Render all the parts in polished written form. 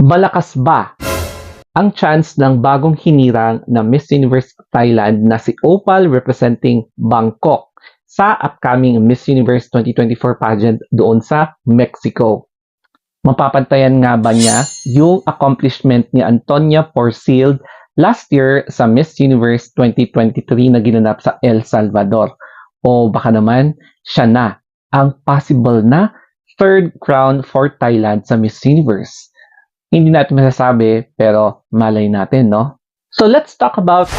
Malakas ba ang chance ng bagong hinirang na Miss Universe Thailand na si Opal representing Bangkok sa upcoming Miss Universe 2024 pageant doon sa Mexico? Mapapantayan nga ba niya yung accomplishment ni Antonia Porcil last year sa Miss Universe 2023 na ginanap sa El Salvador? O baka naman siya na ang possible na third crown for Thailand sa Miss Universe? Hindi natin masasabi, pero malay natin, no? So let's talk about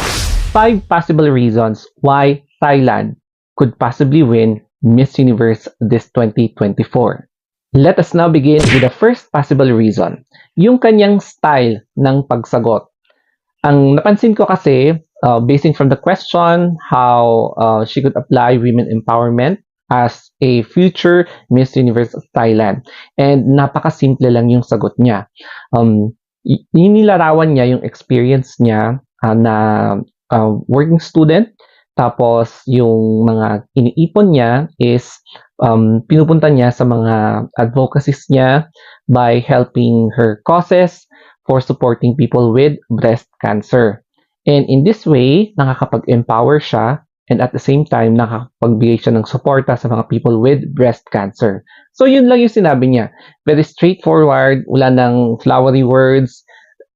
5 possible reasons why Thailand could possibly win Miss Universe this 2024. Let us now begin with the first possible reason, yung kanyang style ng pagsagot. Ang napansin ko kasi, basing from the question, how she could apply women empowerment as a future Miss Universe of Thailand. And napakasimple lang yung sagot niya. Inilarawan niya yung experience niya na working student. Tapos yung mga iniipon niya is pinupunta niya sa mga advocacies niya by helping her causes for supporting people with breast cancer. And in this way, nakakapag-empower siya and at the same time, nakakapagbigay siya ng suporta sa mga people with breast cancer. So yun lang yung sinabi niya. Very straightforward, wala nang flowery words,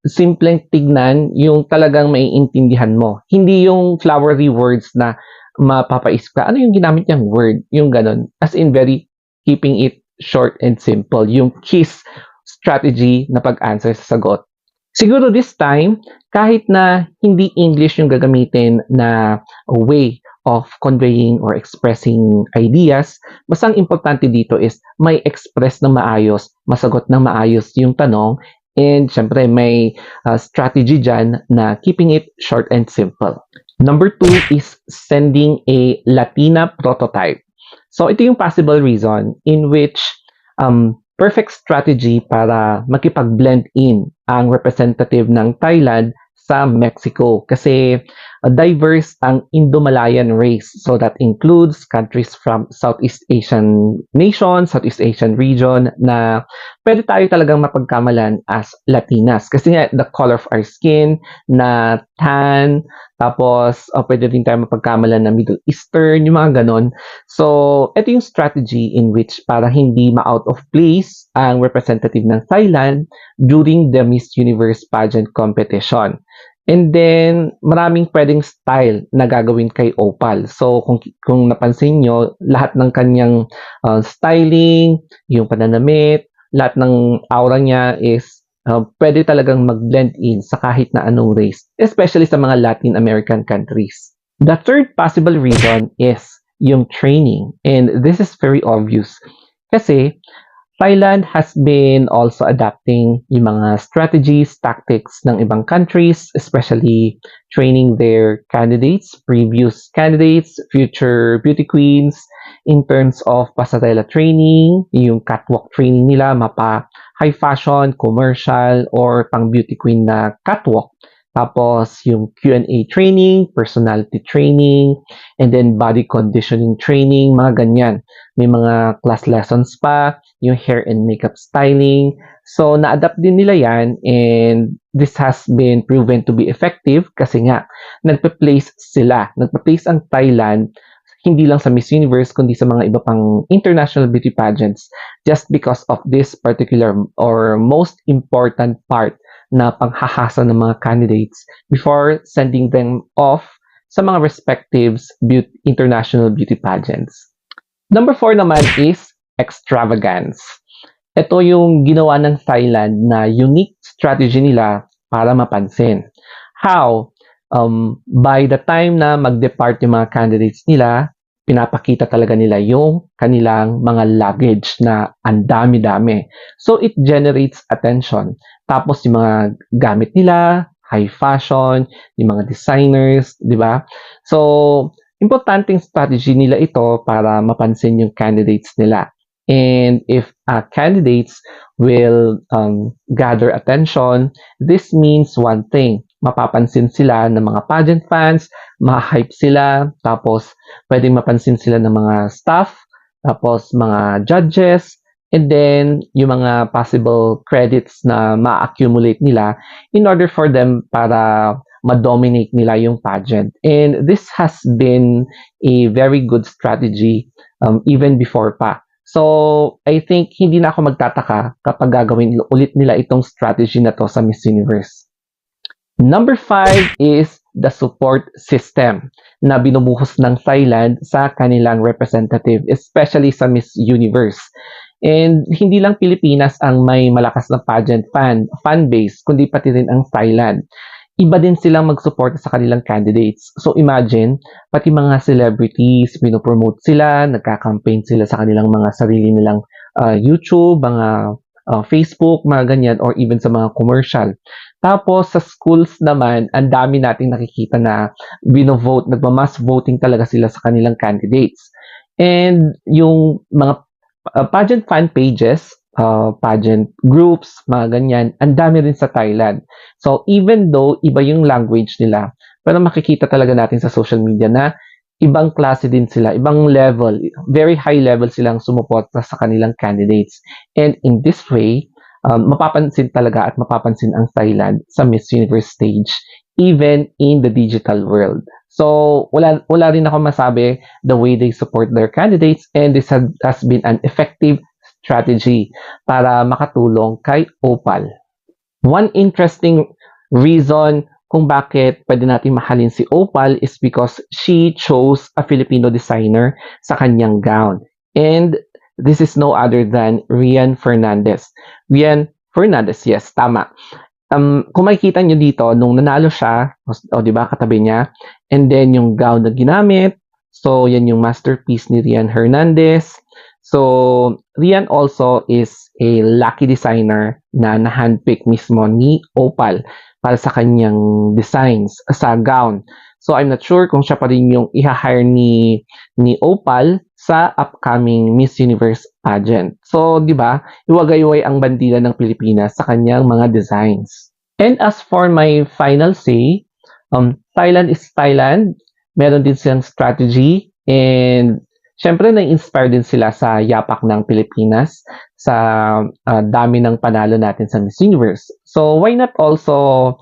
simpleng tignan, yung talagang maiintindihan mo. Hindi yung flowery words na mapapaisip ka, ano yung ginamit niyang word? Yung ganun. As in very keeping it short and simple. Yung KISS strategy na pag-answer sa sagot. Siguro this time, kahit na hindi English yung gagamitin na way of conveying or expressing ideas, basta ang importante dito is may express ng maayos, masagot ng maayos yung tanong, and syempre may strategy dyan na keeping it short and simple. Number 2 is sending a Latina prototype. So ito yung possible reason in which perfect strategy para makipag-blend in ang representative ng Thailand sa Mexico kasi diverse ang Indo-Malayan race. So that includes countries from Southeast Asian nations, Southeast Asian region na pwede tayo talagang mapagkamalan as Latinas. Kasi nga, the color of our skin na tan, tapos pwede rin tayo mapagkamalan na Middle Eastern, yung mga ganon. So, ito yung strategy in which para hindi ma-out of place ang representative ng Thailand during the Miss Universe pageant competition. And then, maraming pwedeng style na gagawin kay Opal. So, kung napansin nyo, lahat ng kanyang styling, yung pananamit, lahat ng aura niya is pwede talagang mag-blend in sa kahit na anong race, especially sa mga Latin American countries. The third possible reason is yung training. And this is very obvious. Kasi, Thailand has been also adapting yung mga strategies, tactics ng ibang countries, especially training their candidates, previous candidates, future beauty queens, in terms of pasarela training, yung catwalk training nila, mapa high fashion, commercial, or pang beauty queen na catwalk. Tapos yung Q&A training, personality training, and then body conditioning training, mga ganyan. May mga class lessons pa, yung hair and makeup styling. So, na-adapt din nila yan and this has been proven to be effective kasi nga, nagpa-place sila. Nagpa-place ang Thailand hindi lang sa Miss Universe kundi sa mga iba pang international beauty pageants just because of this particular or most important part na panghahasa ng mga candidates before sending them off sa mga respective international beauty pageants. Number 4 naman is extravagance. Ito yung ginawa ng Thailand na unique strategy nila para mapansin. How? By the time na mag-depart yung mga candidates nila, pinapakita talaga nila yung kanilang mga luggage na ang dami-dami. So, it generates attention. Tapos, yung mga gamit nila, high fashion, yung mga designers, di ba? So, importanteng strategy nila ito para mapansin yung candidates nila. And if candidates will gather attention, this means one thing. Mapapansin sila ng mga pageant fans, ma-hype sila, tapos pwedeng mapansin sila ng mga staff, tapos mga judges, and then yung mga possible credits na ma-accumulate nila in order for them para ma-dominate nila yung pageant. And this has been a very good strategy even before pa. So, I think hindi na ako magtataka kapag gagawin ulit nila itong strategy na to sa Miss Universe. Number 5 is the support system na binubuhos ng Thailand sa kanilang representative, especially sa Miss Universe. And hindi lang Pilipinas ang may malakas na pageant fan base, kundi pati rin ang Thailand. Iba din silang mag-support sa kanilang candidates. So imagine, pati mga celebrities, pinopromote sila, nagka-campaign sila sa kanilang mga sarili nilang YouTube, mga Facebook, mga ganyan, or even sa mga commercial. Tapos sa schools naman, ang dami nating nakikita na bino-vote, nagma-mass voting talaga sila sa kanilang candidates. And yung mga pageant fan pages, pageant groups, mga ganyan, ang dami rin sa Thailand. So even though iba yung language nila, pero makikita talaga natin sa social media na ibang klase din sila, ibang level, very high level silang sumuporta sa kanilang candidates. And in this way, mapapansin talaga at mapapansin ang Thailand sa Miss Universe stage, even in the digital world. So, wala rin ako masabi the way they support their candidates, and this has been an effective strategy para makatulong kay Opal. One interesting reason kung bakit pwede natin mahalin si Opal is because she chose a Filipino designer sa kanyang gown. And this is no other than Rian Fernandez. Rian Fernandez, yes, tama. Kung makikita nyo dito, nung nanalo siya, o di ba, katabi niya, and then yung gown na ginamit, so yan yung masterpiece ni Rian Hernandez. So, Rian also is a lucky designer na na-handpick mismo ni Opal para sa kanyang designs sa gown. So, I'm not sure kung siya pa rin yung i-hire ni Opal sa upcoming Miss Universe pageant. So, di ba, iwagayway ang bandila ng Pilipinas sa kanyang mga designs. And as for my final say, Thailand is Thailand. Meron din silang strategy, and syempre na-inspire din sila sa yapak ng Pilipinas, sa dami ng panalo natin sa Miss Universe. So why not also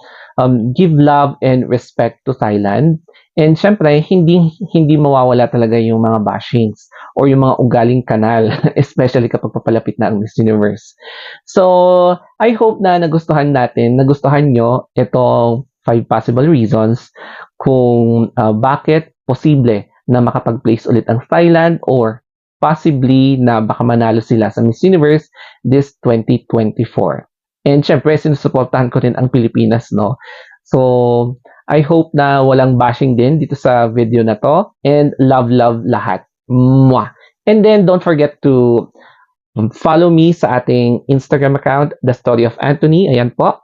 give love and respect to Thailand? And syempre, hindi mawawala talaga yung mga bashings or yung mga ugaling kanal, especially kapag papalapit na ang Miss Universe. So, I hope na nagustuhan nyo itong 5 possible reasons kung bakit posible na makapag-place ulit ang Thailand or possibly na baka manalo sila sa Miss Universe this 2024. And syempre, sinusuportahan ko rin ang Pilipinas, no? So, I hope na walang bashing din dito sa video na to. And love lahat. Mwah! And then, don't forget to follow me sa ating Instagram account, The Story of Anthony. Ayan po.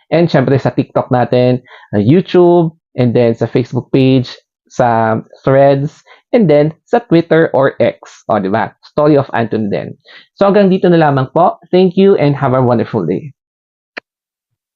And syempre sa TikTok natin, YouTube, and then sa Facebook page, sa Threads, and then sa Twitter or X. O, diba? Story of Anthony din. So hanggang dito na lamang po. Thank you and have a wonderful day.